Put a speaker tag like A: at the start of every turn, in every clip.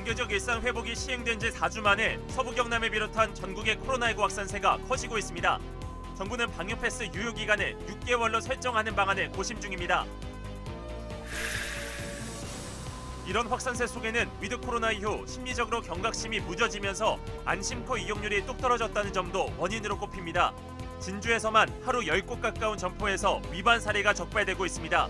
A: 단계적 일상 회복이 시행된 지 4주 만에 서부 경남을 비롯한 전국의 코로나19 확산세가 커지고 있습니다. 정부는 방역 패스 유효 기간을 6개월로 설정하는 방안을 고심 중입니다. 이런 확산세 속에는 위드 코로나 이후 심리적으로 경각심이 무뎌지면서 안심코 이용률이 뚝 떨어졌다는 점도 원인으로 꼽힙니다. 진주에서만 하루 10곳 가까운 점포에서 위반 사례가 적발되고 있습니다.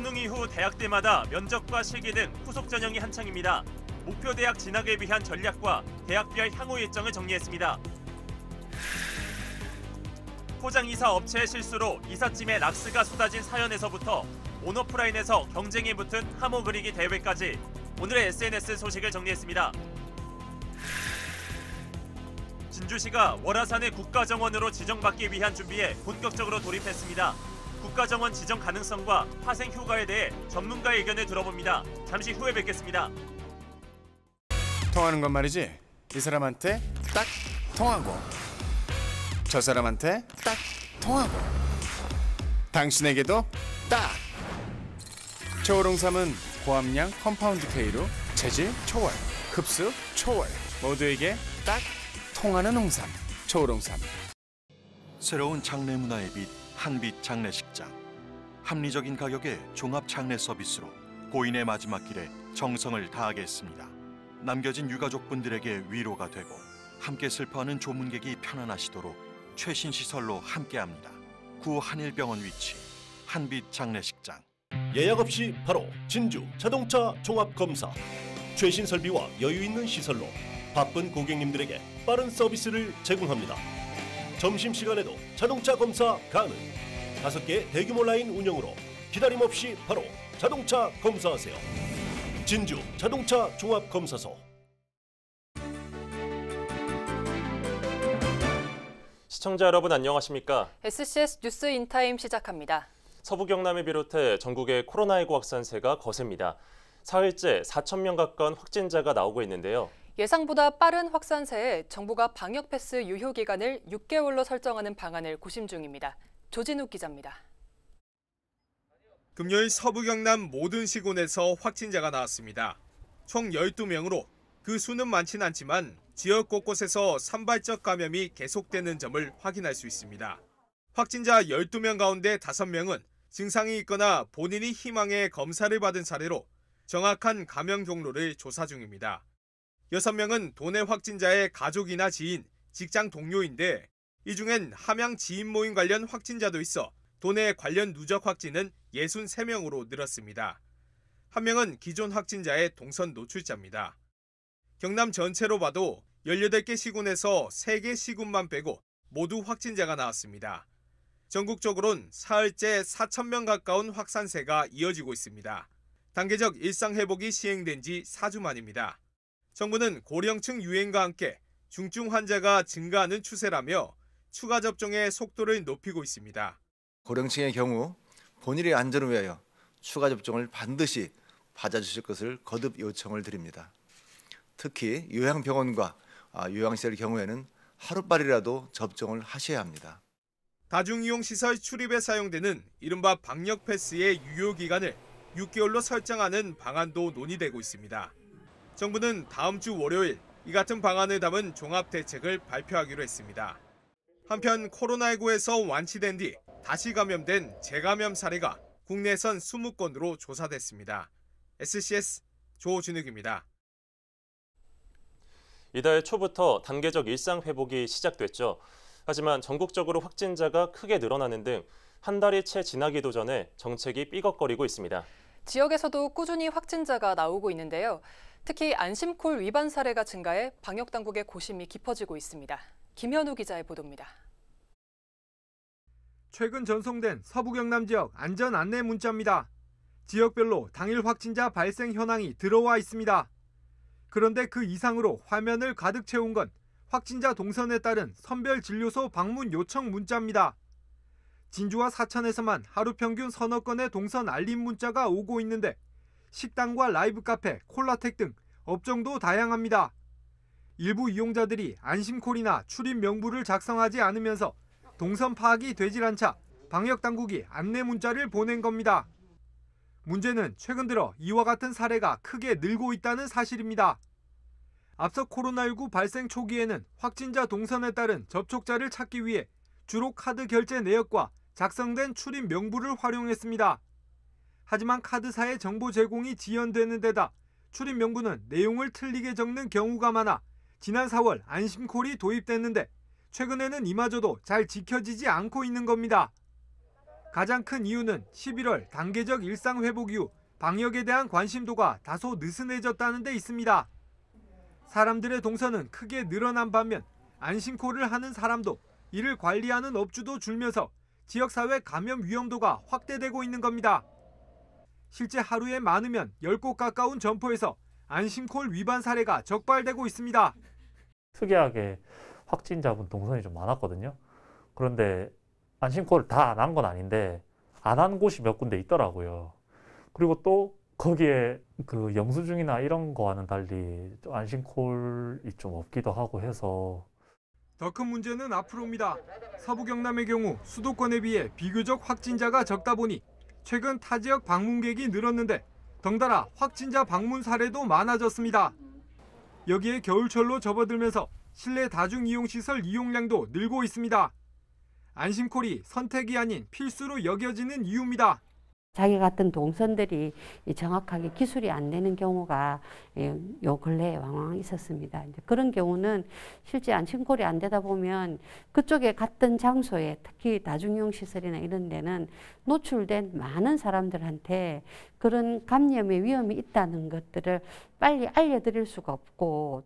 A: 수능 이후 대학들마다 면접과 실기 등 후속 전형이 한창입니다. 목표 대학 진학을 위한 전략과 대학별 향후 일정을 정리했습니다. 포장이사 업체의 실수로 이삿짐에 락스가 쏟아진 사연에서부터 온오프라인에서 경쟁이 붙은 하모 그리기 대회까지 오늘의 SNS 소식을 정리했습니다. 진주시가 월화산을 국가정원으로 지정받기 위한 준비에 본격적으로 돌입했습니다. 국가정원 지정 가능성과 파생 효과에 대해 전문가의 의견을 들어봅니다. 잠시 후에 뵙겠습니다.
B: 통하는 건 말이지. 이 사람한테 딱 통하고 저 사람한테 딱 통하고 당신에게도 딱. 초우롱삼은 고함량 컴파운드 K로 재질 초월, 흡수 초월, 모두에게 딱 통하는 홍삼. 초우롱삼.
C: 새로운 장례 문화의 빛 한빛 장례식장. 합리적인 가격의 종합 장례 서비스로 고인의 마지막 길에 정성을 다하겠습니다. 남겨진 유가족분들에게 위로가 되고 함께 슬퍼하는 조문객이 편안하시도록 최신 시설로 함께합니다. 구 한일병원 위치 한빛 장례식장.
D: 예약 없이 바로 진주 자동차 종합검사. 최신 설비와 여유 있는 시설로 바쁜 고객님들에게 빠른 서비스를 제공합니다. 점심시간에도 자동차 검사 가능. 5개 대규모 라인 운영으로 기다림 없이 바로 자동차 검사하세요. 진주 자동차 종합검사소.
A: 시청자 여러분 안녕하십니까?
E: SCS 뉴스 인타임 시작합니다.
A: 서부 경남을 비롯해 전국의 코로나19 확산세가 거셉니다. 사흘째 4,000명 가까운 확진자가 나오고 있는데요.
E: 예상보다 빠른 확산세에 정부가 방역 패스 유효 기간을 6개월로 설정하는 방안을 고심 중입니다. 조진욱 기자입니다.
F: 금요일 서부 경남 모든 시군에서 확진자가 나왔습니다. 총 12명으로 그 수는 많진 않지만 지역 곳곳에서 산발적 감염이 계속되는 점을 확인할 수 있습니다. 확진자 12명 가운데 5명은 증상이 있거나 본인이 희망해 검사를 받은 사례로 정확한 감염 경로를 조사 중입니다. 6명은 도내 확진자의 가족이나 지인, 직장 동료인데 이 중엔 함양 지인 모임 관련 확진자도 있어 도내 관련 누적 확진은 63명으로 늘었습니다. 한 명은 기존 확진자의 동선 노출자입니다. 경남 전체로 봐도 18개 시군에서 3개 시군만 빼고 모두 확진자가 나왔습니다. 전국적으로는 사흘째 4,000명 가까운 확산세가 이어지고 있습니다. 단계적 일상 회복이 시행된 지 4주 만입니다. 정부는 고령층 유행과 함께 중증 환자가 증가하는 추세라며 추가 접종의 속도를 높이고 있습니다.
G: 고령층의 경우 본인의 안전을 위하여 추가 접종을 반드시 받아주실 것을 거듭 요청을 드립니다. 특히 요양병원과 요양시설 경우에는 하루빨이라도 접종을 하셔야 합니다.
F: 다중이용시설 출입에 사용되는 이른바 방역 패스의 유효 기간을 6개월로 설정하는 방안도 논의되고 있습니다. 정부는 다음 주 월요일 이 같은 방안을 담은 종합대책을 발표하기로 했습니다. 한편 코로나19에서 완치된 뒤 다시 감염된 재감염 사례가 국내선 20건으로 조사됐습니다. SCS 조진욱입니다.
A: 이달 초부터 단계적 일상 회복이 시작됐죠. 하지만 전국적으로 확진자가 크게 늘어나는 등 한 달이 채 지나기도 전에 정책이 삐걱거리고 있습니다.
E: 지역에서도 꾸준히 확진자가 나오고 있는데요. 특히 안심콜 위반 사례가 증가해 방역당국의 고심이 깊어지고 있습니다. 김현우 기자의 보도입니다.
H: 최근 전송된 서부 경남 지역 안전 안내 문자입니다. 지역별로 당일 확진자 발생 현황이 들어와 있습니다. 그런데 그 이상으로 화면을 가득 채운 건 확진자 동선에 따른 선별진료소 방문 요청 문자입니다. 진주와 사천에서만 하루 평균 서너 건의 동선 알림 문자가 오고 있는데 식당과 라이브 카페, 콜라텍 등 업종도 다양합니다. 일부 이용자들이 안심콜이나 출입 명부를 작성하지 않으면서 동선 파악이 되질 않자 방역당국이 안내 문자를 보낸 겁니다. 문제는 최근 들어 이와 같은 사례가 크게 늘고 있다는 사실입니다. 앞서 코로나19 발생 초기에는 확진자 동선에 따른 접촉자를 찾기 위해 주로 카드 결제 내역과 작성된 출입 명부를 활용했습니다. 하지만 카드사의 정보 제공이 지연되는 데다 출입 명부는 내용을 틀리게 적는 경우가 많아 지난 4월 안심콜이 도입됐는데 최근에는 이마저도 잘 지켜지지 않고 있는 겁니다. 가장 큰 이유는 11월 단계적 일상 회복 이후 방역에 대한 관심도가 다소 느슨해졌다는 데 있습니다. 사람들의 동선은 크게 늘어난 반면 안심콜을 하는 사람도 이를 관리하는 업주도 줄면서 지역사회 감염 위험도가 확대되고 있는 겁니다. 실제 하루에 많으면 10곳 가까운 점포에서 안심콜 위반 사례가 적발되고 있습니다.
I: 특이하게 확진자분 동선이 좀 많았거든요. 그런데 안심콜을 다 안 한 건 아닌데 안 한 곳이 몇 군데 있더라고요. 그리고 또 거기에 그 영수증이나 이런 거와는 달리 안심콜이 좀 없기도 하고 해서
H: 더 큰 문제는 앞으로입니다. 서부 경남의 경우 수도권에 비해 비교적 확진자가 적다 보니 최근 타 지역 방문객이 늘었는데 덩달아 확진자 방문 사례도 많아졌습니다. 여기에 겨울철로 접어들면서 실내 다중이용시설 이용량도 늘고 있습니다. 안심콜이 선택이 아닌 필수로 여겨지는 이유입니다.
J: 자기 같은 동선들이 정확하게 기술이 안 되는 경우가 요 근래에 왕왕 있었습니다. 이제 그런 경우는 실제 안심콜이 안 되다 보면 그쪽에 같은 장소에 특히 다중이용시설이나 이런 데는 노출된 많은 사람들한테 그런 감염의 위험이 있다는 것들을 빨리 알려드릴 수가 없고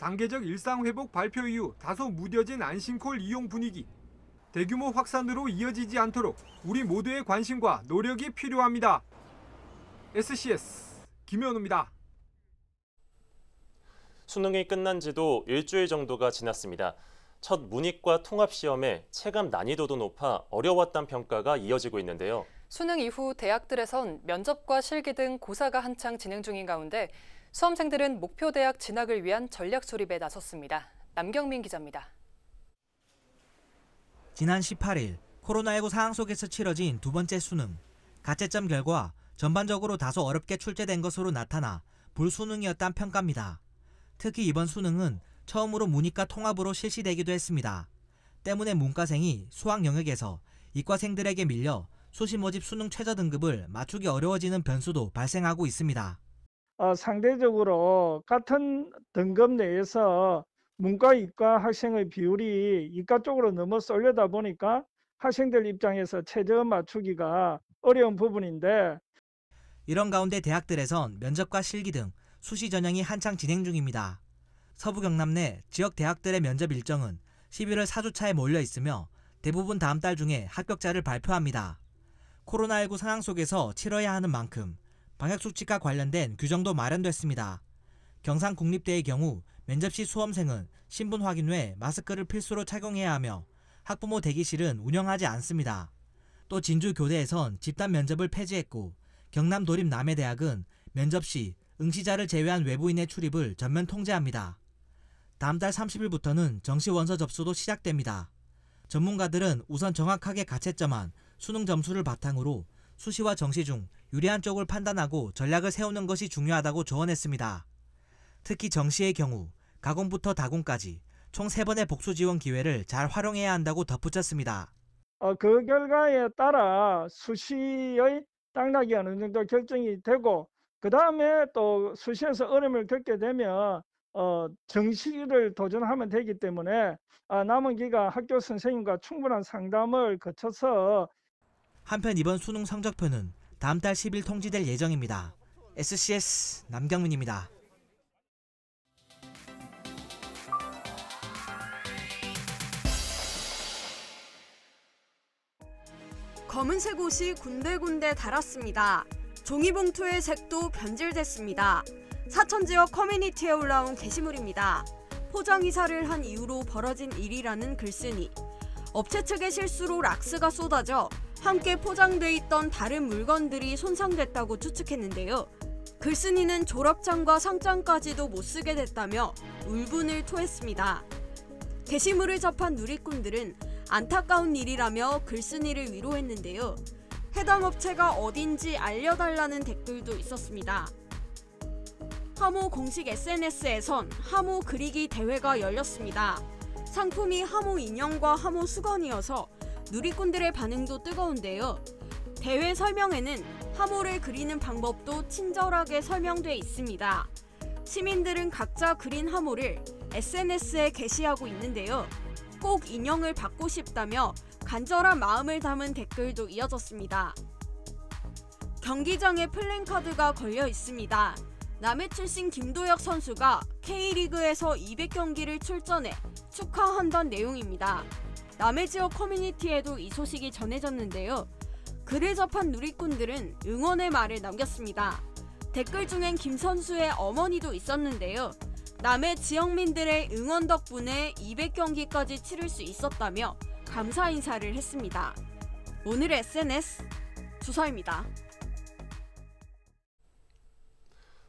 H: 단계적 일상회복 발표 이후 다소 무뎌진 안심콜 이용 분위기. 대규모 확산으로 이어지지 않도록 우리 모두의 관심과 노력이 필요합니다. SCS 김현우입니다.
A: 수능이 끝난 지도 일주일 정도가 지났습니다. 첫 문이과 통합시험에 체감 난이도도 높아 어려웠다는 평가가 이어지고 있는데요.
E: 수능 이후 대학들에선 면접과 실기 등 고사가 한창 진행 중인 가운데 수험생들은 목표 대학 진학을 위한 전략 수립에 나섰습니다. 남경민 기자입니다.
K: 지난 18일 코로나19 상황 속에서 치러진 두 번째 수능. 가채점 결과 전반적으로 다소 어렵게 출제된 것으로 나타나 불수능이었다는 평가입니다. 특히 이번 수능은 처음으로 문이과 통합으로 실시되기도 했습니다. 때문에 문과생이 수학 영역에서 이과생들에게 밀려 수시 모집 수능 최저 등급을 맞추기 어려워지는 변수도 발생하고 있습니다.
L: 상대적으로 같은 등급 내에서 문과, 이과 학생의 비율이 이과 쪽으로 너무 쏠려다 보니까 학생들 입장에서 최저 맞추기가 어려운 부분인데
K: 이런 가운데 대학들에선 면접과 실기 등 수시 전형이 한창 진행 중입니다. 서부 경남 내 지역 대학들의 면접 일정은 11월 4주차에 몰려 있으며 대부분 다음 달 중에 합격자를 발표합니다. 코로나19 상황 속에서 치러야 하는 만큼 방역수칙과 관련된 규정도 마련됐습니다. 경상국립대의 경우 면접 시 수험생은 신분 확인 후에 마스크를 필수로 착용해야 하며 학부모 대기실은 운영하지 않습니다. 또 진주교대에선 집단 면접을 폐지했고 경남도립남해대학은 면접 시 응시자를 제외한 외부인의 출입을 전면 통제합니다. 다음 달 30일부터는 정시 원서 접수도 시작됩니다. 전문가들은 우선 정확하게 가채점한 수능 점수를 바탕으로 수시와 정시 중 유리한 쪽을 판단하고 전략을 세우는 것이 중요하다고 조언했습니다. 특히 정시의 경우 가공부터 다공까지 총 3번의 복수 지원 기회를 잘 활용해야 한다고 덧붙였습니다.
L: 그 결과에 따라 수시의 당락이 어느 정도 결정이 되고 그 다음에 또 수시에서 어려움을 겪게 되면 정시를 도전하면 되기 때문에 남은 기간 학교 선생님과 충분한 상담을 거쳐서
K: 한편 이번 수능 성적표는 다음 달 10일 통지될 예정입니다. SCS 남경민입니다.
M: 검은색 옷이 군데군데 달았습니다. 종이봉투의 색도 변질됐습니다. 사천 지역 커뮤니티에 올라온 게시물입니다. 포장 이사를 한 이후로 벌어진 일이라는 글쓰니. 업체 측의 실수로 락스가 쏟아져 함께 포장돼 있던 다른 물건들이 손상됐다고 추측했는데요. 글쓴이는 졸업장과 상장까지도 못 쓰게 됐다며 울분을 토했습니다. 게시물을 접한 누리꾼들은 안타까운 일이라며 글쓴이를 위로했는데요. 해당 업체가 어딘지 알려달라는 댓글도 있었습니다. 하모 공식 SNS에선 하모 그리기 대회가 열렸습니다. 상품이 하모 인형과 하모 수건이어서 누리꾼들의 반응도 뜨거운데요. 대회 설명에는 하모를 그리는 방법도 친절하게 설명돼 있습니다. 시민들은 각자 그린 하모를 SNS에 게시하고 있는데요. 꼭 인형을 받고 싶다며 간절한 마음을 담은 댓글도 이어졌습니다. 경기장에 플랜카드가 걸려 있습니다. 남해 출신 김도혁 선수가 K리그에서 200경기를 출전해 축하한다는 내용입니다. 남해 지역 커뮤니티에도 이 소식이 전해졌는데요. 글을 접한 누리꾼들은 응원의 말을 남겼습니다. 댓글 중엔 김 선수의 어머니도 있었는데요. 남해 지역민들의 응원 덕분에 200경기까지 치를 수 있었다며 감사 인사를 했습니다. 오늘의 SNS 주서입니다.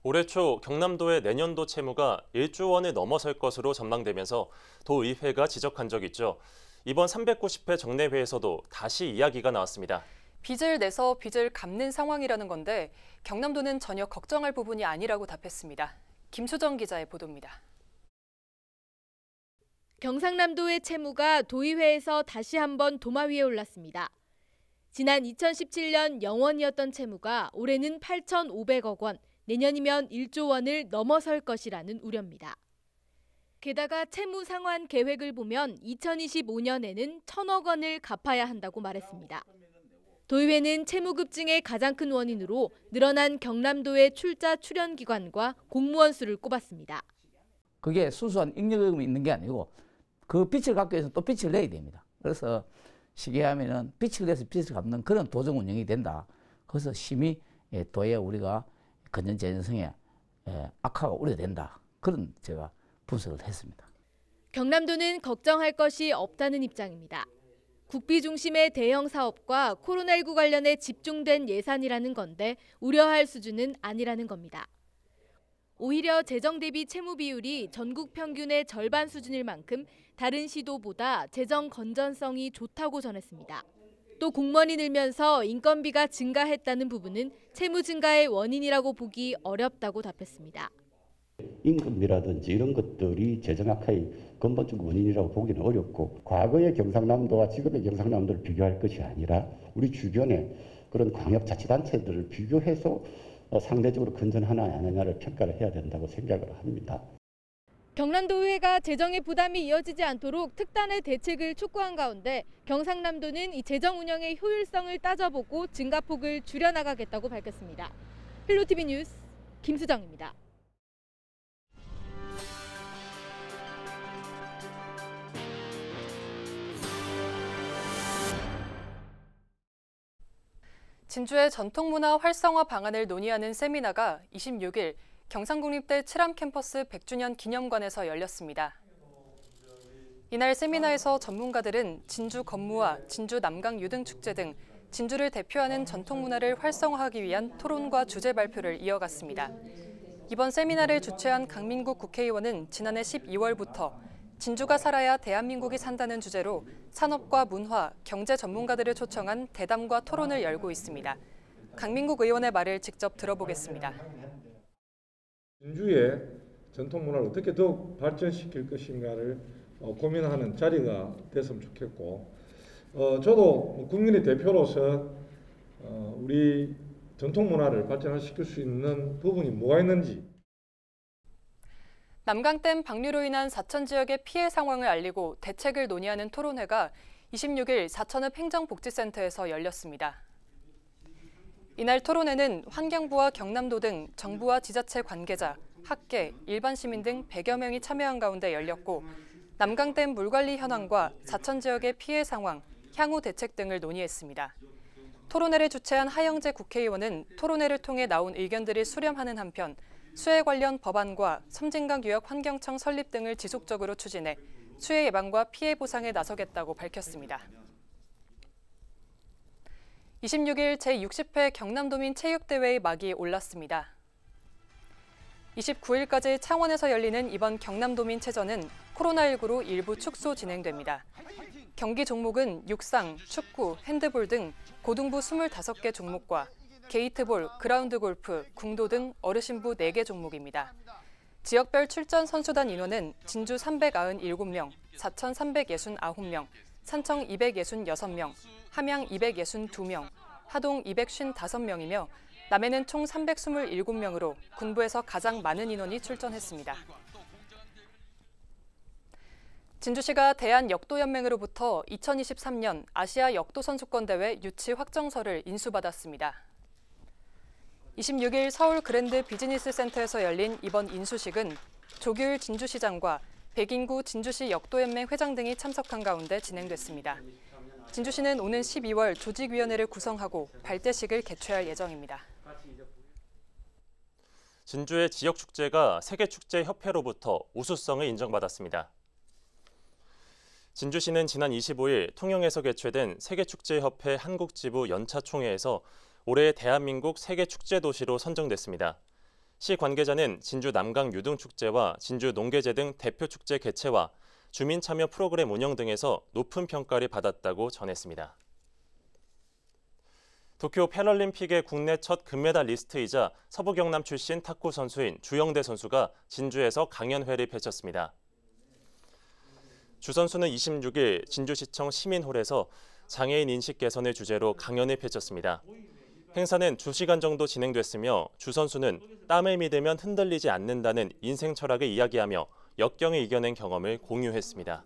N: 올해 초 경남도의 내년도 채무가 1조 원을 넘어설 것으로 전망되면서 도의회가 지적한 적이 있죠. 이번 390회 정례회에서도 다시 이야기가 나왔습니다.
E: 빚을 내서 빚을 갚는 상황이라는 건데 경남도는 전혀 걱정할 부분이 아니라고 답했습니다. 김수정 기자의 보도입니다.
O: 경상남도의 채무가 도의회에서 다시 한번 도마 위에 올랐습니다. 지난 2017년 0원이었던 채무가 올해는 8,500억 원, 내년이면 1조 원을 넘어설 것이라는 우려입니다. 게다가 채무 상환 계획을 보면 2025년에는 1,000억 원을 갚아야 한다고 말했습니다. 도의회는 채무 급증의 가장 큰 원인으로 늘어난 경남도의 출자 출연 기관과 공무원 수를 꼽았습니다.
P: 그게 순수한 잉여금이 있는 게 아니고 그 빚을 갚기 위해서 또 빚을 내야 됩니다. 그래서 쉽게 하면은 빚을 내서 빚을 갚는 그런 도정 운영이 된다. 그래서 심히 도에 우리가 건전 재정성에 악화가 우려된다. 그런 제가 분석을 했습니다.
O: 경남도는 걱정할 것이 없다는 입장입니다. 국비 중심의 대형 사업과 코로나19 관련해 집중된 예산이라는 건데 우려할 수준은 아니라는 겁니다. 오히려 재정 대비 채무 비율이 전국 평균의 절반 수준일 만큼 다른 시도보다 재정 건전성이 좋다고 전했습니다. 또 공무원이 늘면서 인건비가 증가했다는 부분은 채무 증가의 원인이라고 보기 어렵다고 답했습니다.
Q: 임금비라든지 이런 것들이 재정 악화의 근본적 원인이라고 보기는 어렵고 과거의 경상남도와 지금의 경상남도를 비교할 것이 아니라 우리 주변의 그런 광역자치단체들을 비교해서 상대적으로 건전하나 아니냐를 평가를 해야 된다고 생각을 합니다.
O: 경남도의회가 재정의 부담이 이어지지 않도록 특단의 대책을 촉구한 가운데 경상남도는 이 재정 운영의 효율성을 따져보고 증가폭을 줄여나가겠다고 밝혔습니다. 헬로티비 뉴스 김수정입니다.
E: 진주의 전통문화 활성화 방안을 논의하는 세미나가 26일 경상국립대 칠암 캠퍼스 100주년 기념관에서 열렸습니다. 이날 세미나에서 전문가들은 진주 건무와 진주 남강 유등축제 등 진주를 대표하는 전통문화를 활성화하기 위한 토론과 주제 발표를 이어갔습니다. 이번 세미나를 주최한 강민국 국회의원은 지난해 12월부터 진주가 살아야 대한민국이 산다는 주제로 산업과 문화, 경제 전문가들을 초청한 대담과 토론을 열고 있습니다. 강민국 의원의 말을 직접 들어보겠습니다.
R: 진주의 전통문화를 어떻게 더욱 발전시킬 것인가를 고민하는 자리가 됐으면 좋겠고 저도 국민의 대표로서 우리 전통문화를 발전시킬 수 있는 부분이 뭐가 있는지
E: 남강댐 방류로 인한 사천 지역의 피해 상황을 알리고 대책을 논의하는 토론회가 26일 사천읍 행정복지센터에서 열렸습니다. 이날 토론회는 환경부와 경남도 등 정부와 지자체 관계자, 학계, 일반 시민 등 100여 명이 참여한 가운데 열렸고 남강댐 물관리 현황과 사천 지역의 피해 상황, 향후 대책 등을 논의했습니다. 토론회를 주최한 하영재 국회의원은 토론회를 통해 나온 의견들을 수렴하는 한편 수해 관련 법안과 섬진강 유역 환경청 설립 등을 지속적으로 추진해 수해 예방과 피해 보상에 나서겠다고 밝혔습니다. 26일 제60회 경남도민 체육대회의 막이 올랐습니다. 29일까지 창원에서 열리는 이번 경남도민 체전은 코로나19로 일부 축소 진행됩니다. 경기 종목은 육상, 축구, 핸드볼 등 고등부 25개 종목과 게이트볼, 그라운드 골프, 궁도 등 어르신부 4개 종목입니다. 지역별 출전 선수단 인원은 진주 397명, 사천 369명, 산청 266명, 함양 262명, 하동 255명이며 남해는 총 327명으로 군부에서 가장 많은 인원이 출전했습니다. 진주시가 대한역도연맹으로부터 2023년 아시아 역도선수권대회 유치 확정서를 인수받았습니다. 26일 서울 그랜드 비즈니스센터에서 열린 이번 인수식은 조규일 진주시장과 백인구 진주시 역도연맹 회장 등이 참석한 가운데 진행됐습니다. 진주시는 오는 12월 조직위원회를 구성하고 발대식을 개최할 예정입니다.
N: 진주의 지역축제가 세계축제협회로부터 우수성을 인정받았습니다. 진주시는 지난 25일 통영에서 개최된 세계축제협회 한국지부 연차 총회에서 올해 대한민국 세계축제도시로 선정됐습니다. 시 관계자는 진주 남강 유등축제와 진주 농계제 등 대표축제 개최와 주민 참여 프로그램 운영 등에서 높은 평가를 받았다고 전했습니다. 도쿄 패럴림픽의 국내 첫 금메달리스트이자 서부 경남 출신 탁구 선수인 주영대 선수가 진주에서 강연회를 펼쳤습니다. 주 선수는 26일 진주시청 시민홀에서 장애인 인식 개선을 주제로 강연을 펼쳤습니다. 행사는 2시간 정도 진행됐으며 주 선수는 땀을 믿으면 흔들리지 않는다는 인생 철학을 이야기하며 역경을 이겨낸 경험을 공유했습니다.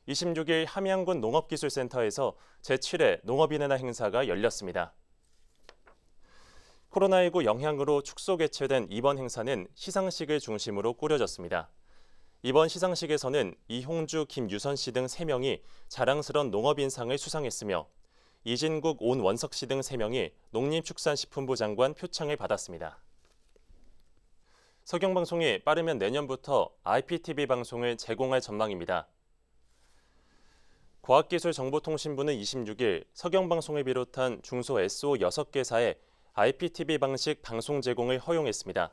N: 26일 함양군 농업기술센터에서 제7회 농업인의 날 행사가 열렸습니다. 코로나19 영향으로 축소 개최된 이번 행사는 시상식을 중심으로 꾸려졌습니다. 이번 시상식에서는 이홍주, 김유선 씨 등 3명이 자랑스러운 농업인상을 수상했으며 이진국, 온원석 씨 등 3명이 농림축산식품부 장관 표창을 받았습니다. 서경방송이 빠르면 내년부터 IPTV 방송을 제공할 전망입니다. 과학기술정보통신부는 26일 서경방송을 비롯한 중소 SO 6개사에 IPTV 방식 방송 제공을 허용했습니다.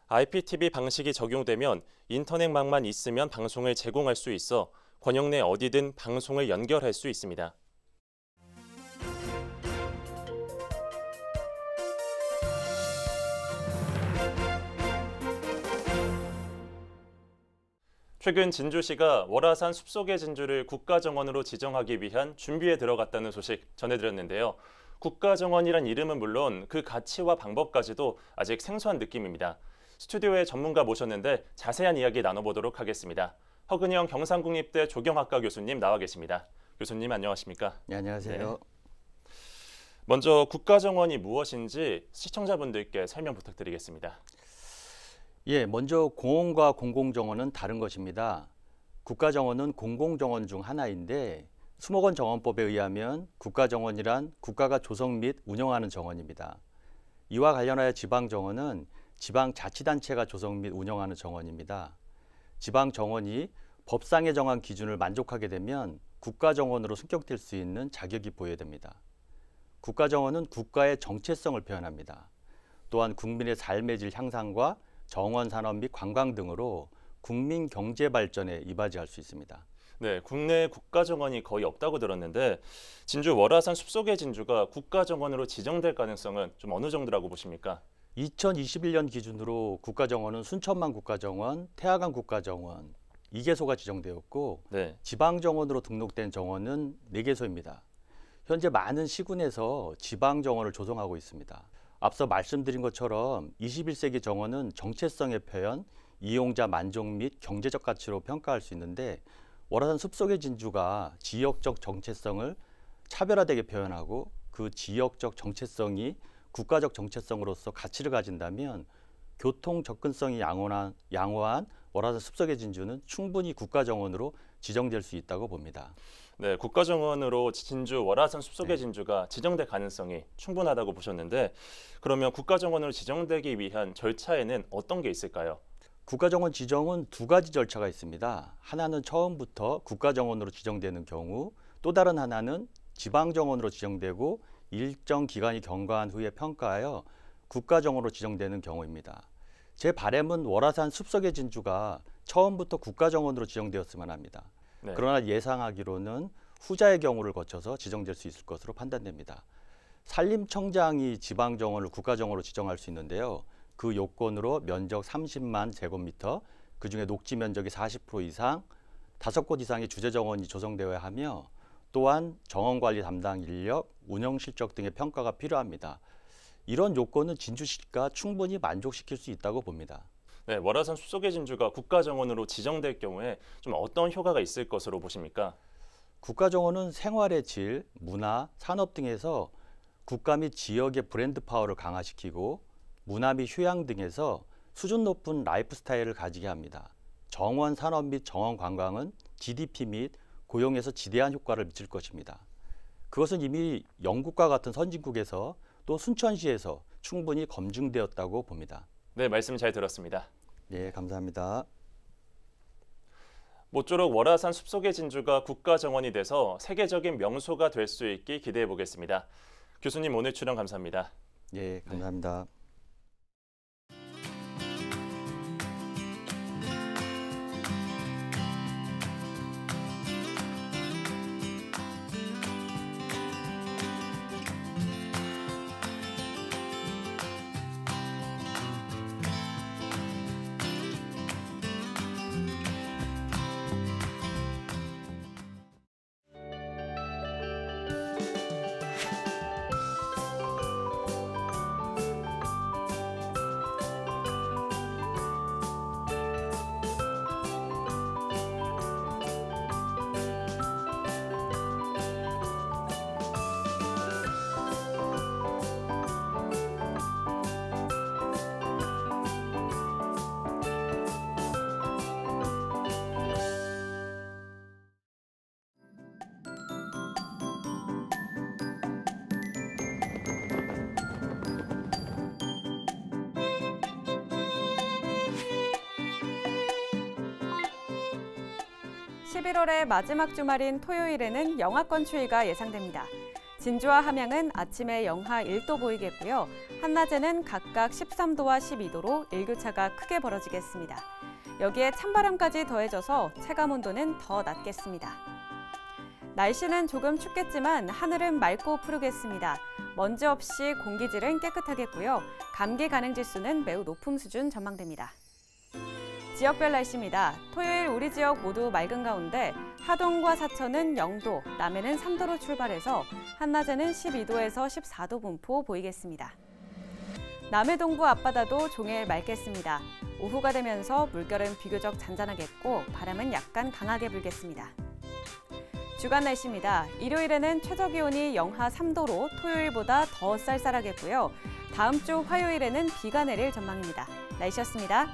N: IPTV 방식이 적용되면 인터넷망만 있으면 방송을 제공할 수 있어 권역 내 어디든 방송을 연결할 수 있습니다. 최근 진주시가 월화산 숲속의 진주를 국가정원으로 지정하기 위한 준비에 들어갔다는 소식 전해드렸는데요. 국가정원이란 이름은 물론 그 가치와 방법까지도 아직 생소한 느낌입니다. 스튜디오에 전문가 모셨는데 자세한 이야기 나눠보도록 하겠습니다. 허근영 경상국립대 조경학과 교수님 나와 계십니다. 교수님 안녕하십니까?
S: 네, 안녕하세요.
N: 네. 먼저 국가정원이 무엇인지 시청자분들께 설명 부탁드리겠습니다.
S: 예, 먼저 공원과 공공정원은 다른 것입니다. 국가정원은 공공정원 중 하나인데 수목원 정원법에 의하면 국가정원이란 국가가 조성 및 운영하는 정원입니다. 이와 관련하여 지방정원은 지방자치단체가 조성 및 운영하는 정원입니다. 지방정원이 법상에 정한 기준을 만족하게 되면 국가정원으로 승격될 수 있는 자격이 부여됩니다. 국가정원은 국가의 정체성을 표현합니다. 또한 국민의 삶의 질 향상과 정원 산업 및 관광 등으로 국민 경제 발전에 이바지할 수 있습니다.
N: 네, 국내 국가정원이 거의 없다고 들었는데 진주 월화산 숲속의 진주가 국가정원으로 지정될 가능성은 좀 어느 정도라고 보십니까?
S: 2021년 기준으로 국가정원은 순천만 국가정원, 태화강 국가정원 2개소가 지정되었고
N: 네.
S: 지방정원으로 등록된 정원은 4개소입니다. 현재 많은 시군에서 지방정원을 조성하고 있습니다. 앞서 말씀드린 것처럼 21세기 정원은 정체성의 표현, 이용자 만족 및 경제적 가치로 평가할 수 있는데 월화산 숲속의 진주가 지역적 정체성을 차별화되게 표현하고 그 지역적 정체성이 국가적 정체성으로서 가치를 가진다면 교통 접근성이 양호한 월화산 숲속의 진주는 충분히 국가정원으로 지정될 수 있다고 봅니다.
N: 네, 국가정원으로 진주 월화산 숲속의 진주가 지정될 가능성이 충분하다고 보셨는데 그러면 국가정원으로 지정되기 위한 절차에는 어떤 게 있을까요?
S: 국가정원 지정은 2가지 절차가 있습니다. 하나는 처음부터 국가정원으로 지정되는 경우, 또 다른 하나는 지방정원으로 지정되고 일정 기간이 경과한 후에 평가하여 국가정원으로 지정되는 경우입니다. 제 바람은 월화산 숲속의 진주가 처음부터 국가정원으로 지정되었으면 합니다.
N: 네.
S: 그러나 예상하기로는 후자의 경우를 거쳐서 지정될 수 있을 것으로 판단됩니다. 산림청장이 지방정원을 국가정원으로 지정할 수 있는데요. 그 요건으로 면적 30만 제곱미터, 그중에 녹지 면적이 40% 이상, 5곳 이상의 주재정원이 조성되어야 하며 또한 정원관리 담당 인력, 운영 실적 등의 평가가 필요합니다. 이런 요건은 진주시가 충분히 만족시킬 수 있다고 봅니다.
N: 네, 월화산 숲속의 진주가 국가정원으로 지정될 경우에 좀 어떤 효과가 있을 것으로 보십니까?
S: 국가정원은 생활의 질, 문화, 산업 등에서 국가 및 지역의 브랜드 파워를 강화시키고 문화 및 휴양 등에서 수준 높은 라이프 스타일을 가지게 합니다. 정원 산업 및 정원 관광은 GDP 및 고용에서 지대한 효과를 미칠 것입니다. 그것은 이미 영국과 같은 선진국에서 또 순천시에서 충분히 검증되었다고 봅니다.
N: 네, 말씀 잘 들었습니다.
S: 네, 감사합니다.
N: 모쪼록 월화산 숲속의 진주가 국가정원이 돼서 세계적인 명소가 될 수 있길 기대해 보겠습니다. 교수님 오늘 출연 감사합니다.
S: 네, 감사합니다.
T: (11월의) 마지막 주말인 토요일에는 영하권 추위가 예상됩니다. 진주와 함양은 아침에 영하 1도 보이겠고요. 한낮에는 각각 13도와 12도로 일교차가 크게 벌어지겠습니다. 여기에 찬바람까지 더해져서 체감온도는 더 낮겠습니다. 날씨는 조금 춥겠지만 하늘은 맑고 푸르겠습니다. 먼지 없이 공기질은 깨끗하겠고요. 감기 가능 지수는 매우 높은 수준 전망됩니다. 지역별 날씨입니다. 토요일 우리 지역 모두 맑은 가운데 하동과 사천은 0도, 남해는 3도로 출발해서 한낮에는 12도에서 14도 분포 보이겠습니다. 남해 동부 앞바다도 종일 맑겠습니다. 오후가 되면서 물결은 비교적 잔잔하겠고 바람은 약간 강하게 불겠습니다. 주간 날씨입니다. 일요일에는 최저기온이 영하 3도로 토요일보다 더 쌀쌀하겠고요. 다음 주 화요일에는 비가 내릴 전망입니다. 날씨였습니다.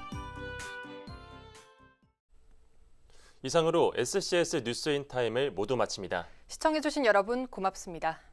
N: 이상으로 SCS 뉴스인타임을 모두 마칩니다.
E: 시청해주신 여러분 고맙습니다.